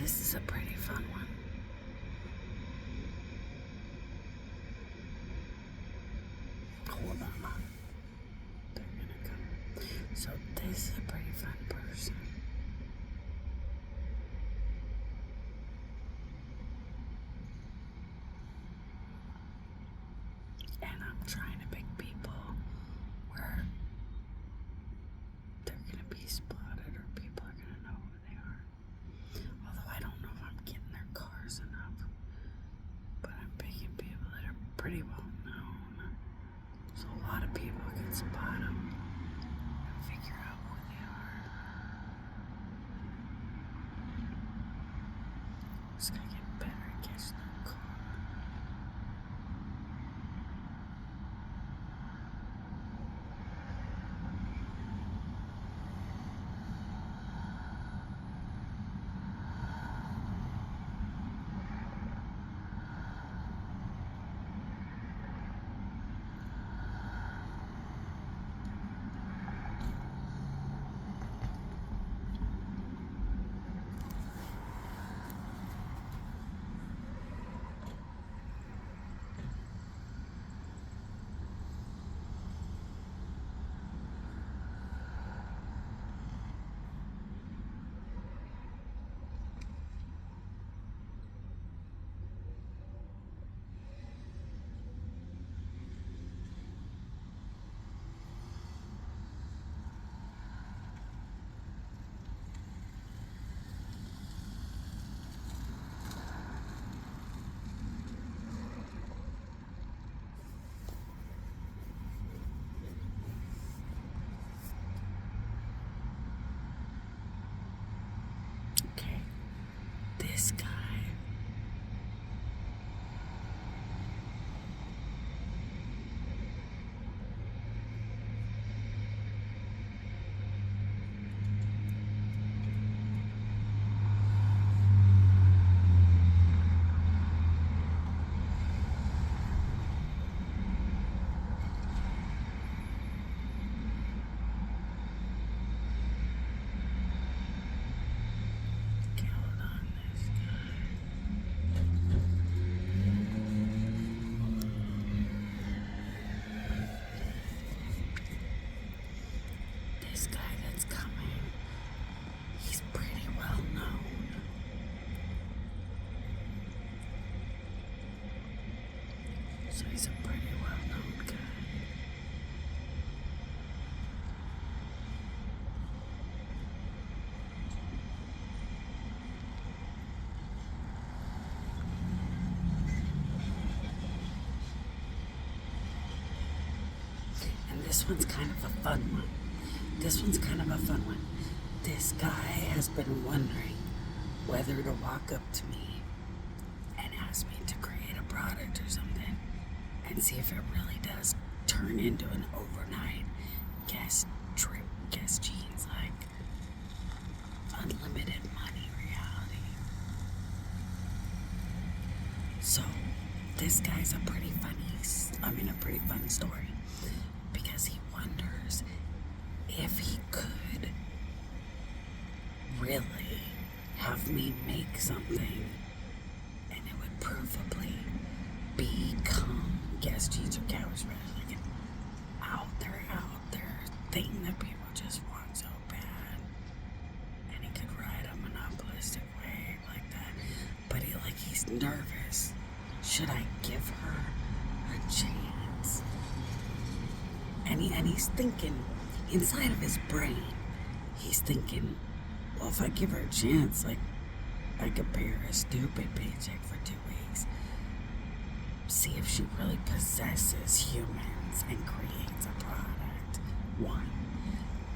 This is a pretty fun one. Hold on. They're gonna come. So this is a pretty fun person. And I'm trying to pick people where they're gonna be spotted or people are gonna know who they are. Although I don't know if I'm getting their cars enough. But I'm picking people that are pretty well known. So a lot of people can spot them and figure out who they are. Just gotta get better at catching their car. Okay, this guy. Okay, hold on, this guy. This guy that's coming, he's pretty well known. So he's a pretty well known guy. And this one's kind of a fun one. This guy has been wondering whether to walk up to me and ask me to create a product or something and see if it really does turn into an overnight guest jeans, like unlimited money reality. So this guy's a pretty fun story because he wonders if he could really have me make something and it would provably become guest jeans or couch spread, like an out there thing that people just want so bad. And he could ride a monopolistic wave like that. But he's nervous. Should I give her a chance? And he's thinking, inside of his brain, he's thinking, well, if I give her a chance, like, I could pay her a stupid paycheck for 2 weeks. See if she really possesses humans and creates a product. One.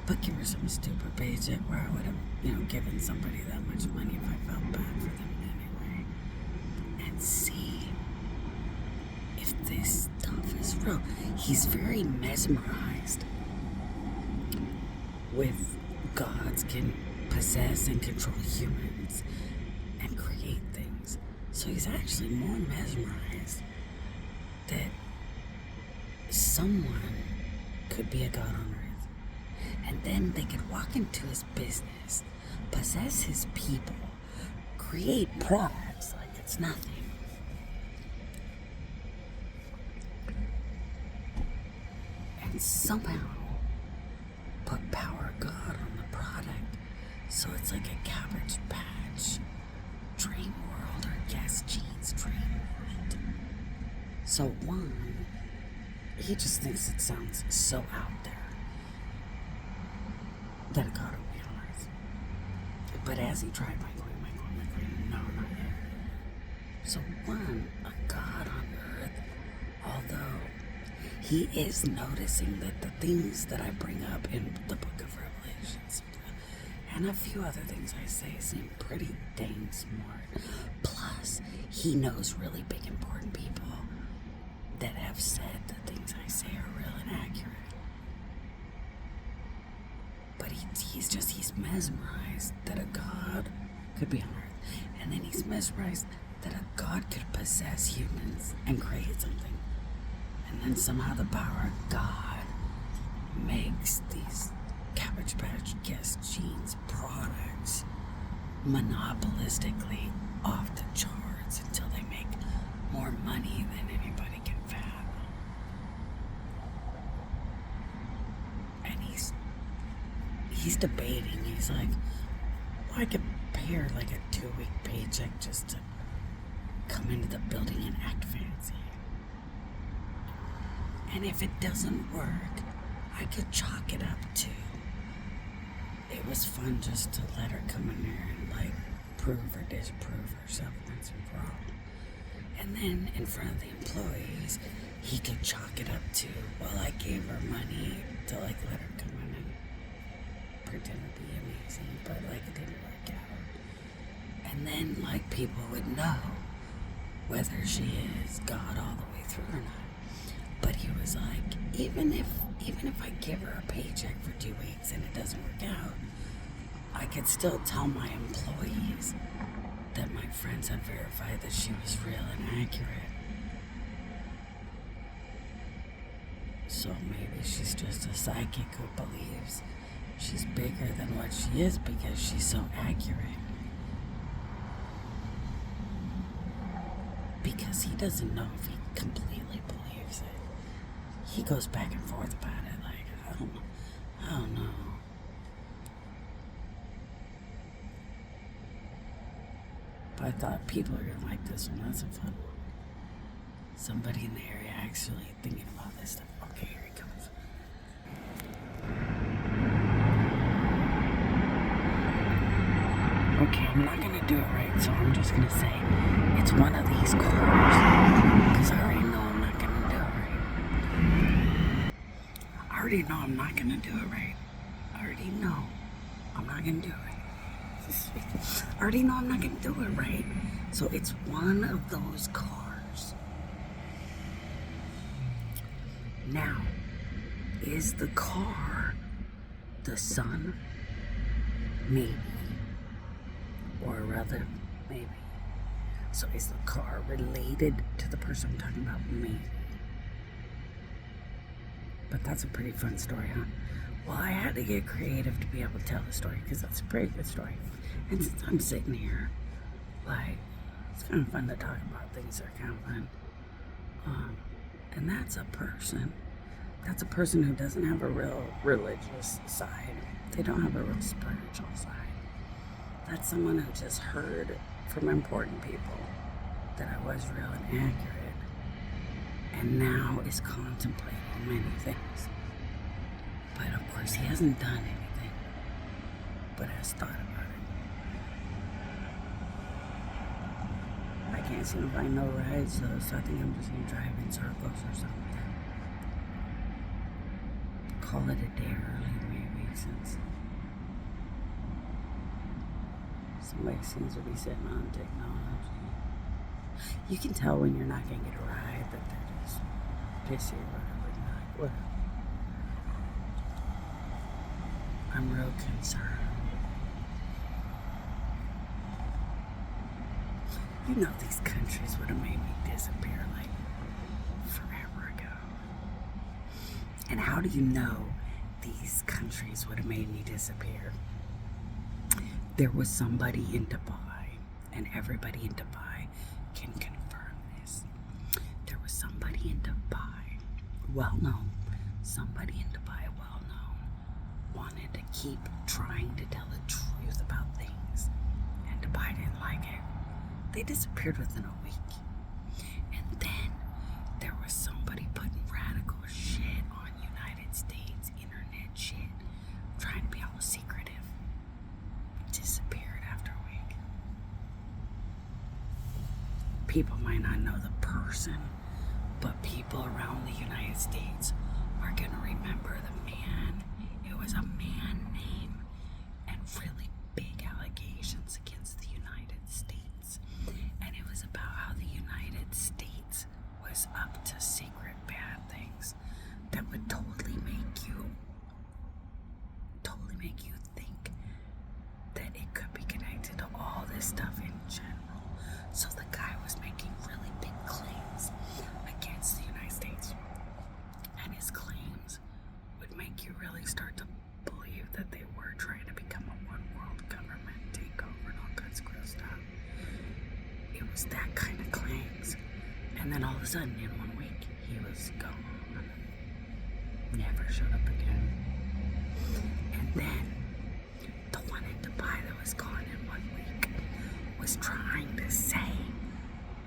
But give her some stupid paycheck where I would have, given somebody that much money if I felt bad for them anyway. And see if this stuff is real. He's very mesmerized with gods can possess and control humans and create things. So he's actually more mesmerized that someone could be a god on earth. And then they could walk into his business, possess his people, create products like it's nothing. And somehow put power of God on the product. So it's like a Cabbage Patch dream world or Guess Jeans dream world. So one, he just thinks it sounds so out there that God will be on earth. But as he tried, no, not yet. So one, a God on earth, although he is noticing that the things that I bring up in the book of Revelations and a few other things I say seem pretty dang smart. Plus, he knows really big important people that have said the things I say are real and accurate. But he's mesmerized that a God could be on earth. And then he's mesmerized that a God could possess humans and create something. And then somehow the power of God makes these Cabbage Patch Guess Jeans products monopolistically off the charts until they make more money than anybody can fathom. And he's debating. He's like, well, I could pay her like a 2-week paycheck just to come into the building and act fancy. And if it doesn't work, I could chalk it up to it was fun just to let her come in there and like prove or disprove herself once and for all. And then in front of the employees, he could chalk it up to, well, I gave her money to like let her come in and pretend to be amazing, but like it didn't work out. And then like people would know whether she is God all the way through or not. But he was like, even if I give her a paycheck for 2 weeks and it doesn't work out, I could still tell my employees that my friends had verified that she was real and accurate. So maybe she's just a psychic who believes she's bigger than what she is because she's so accurate. Because he doesn't know if he completely believes it. He goes back and forth about it, like, I don't know. But I thought people are gonna like this one. That's a fun one. Somebody in the area actually thinking about this stuff. Okay, here he comes. Okay, I'm not gonna do it right, so I'm just gonna say it's one of these cars. Because I already know I'm not gonna do it right. I already know I'm not gonna do it right. I already know I'm not gonna do it right. I already know I'm not gonna do it right. So it's one of those cars. Now, is the car the sun? Maybe. Or rather, maybe. So is the car related to the person I'm talking about? Maybe. But that's a pretty fun story, huh? Well, I had to get creative to be able to tell the story because that's a pretty good story. And since I'm sitting here, like, it's kind of fun to talk about things that are kind of fun. And that's a person. That's a person who doesn't have a real religious side. They don't have a real spiritual side. That's someone who just heard from important people that I was real and accurate, and now is contemplating many things. But of course, he hasn't done anything, but has thought about it. I can't seem to find no rides though, so I think I'm just gonna drive in circles or something. Call it a day early, maybe, since somebody seems to be sitting on technology. You can tell when you're not gonna get a ride, that they're just pissy or whatever. Like, whatever. I'm real concerned. You know these countries would have made me disappear like forever ago. And how do you know these countries would have made me disappear? There was somebody in Dubai and everybody in Dubai can confirm this. There was somebody in Dubai, well known, wanted to keep trying to tell the truth about things, and Dubai didn't like it. They disappeared within a week. And then there was somebody putting radical shit on United States internet shit, trying to be all secretive. Disappeared after a week. People might not know the person, but people around the United States are gonna remember the man. It was a man name and really big allegations against the United States. And it was about how the United States was up to secret bad things that would totally make you think that it could be connected to all this stuff in general. So the guy was making really big claims against the United States. And his claims would make you really start to believe that they were trying to become a one world government takeover and all kinds of gross stuff. It was that kind of claims. And then all of a sudden, in 1 week, he was gone. Never showed up again. And then the one in Dubai that was gone in 1 week was trying to say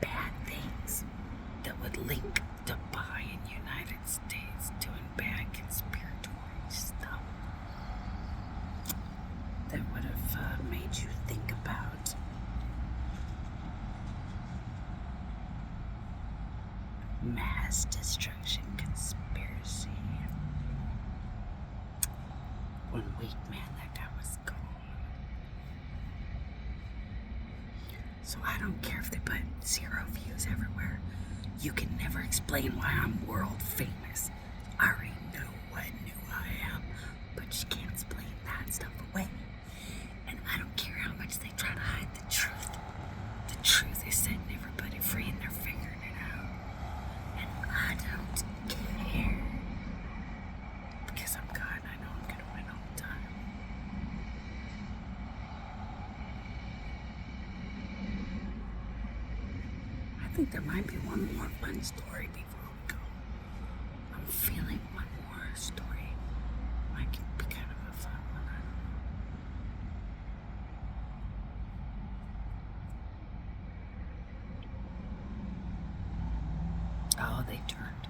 bad things that would link Dubai and United States doing bad conspiratory stuff that would have made you think about mass destruction conspiracy. 1 week, man, that guy was gone. So I don't care if they put 0 views everywhere. You can never explain why I'm world famous. I already know what I am, but you can't explain that stuff away. And I don't care how much they try to hide the truth. The truth is setting everybody free and they're figuring it out. And I don't care. Because I'm God and I know I'm gonna win all the time. I think there might be one more fun story before we go. I'm feeling one more story might be kind of a fun one. Oh, they turned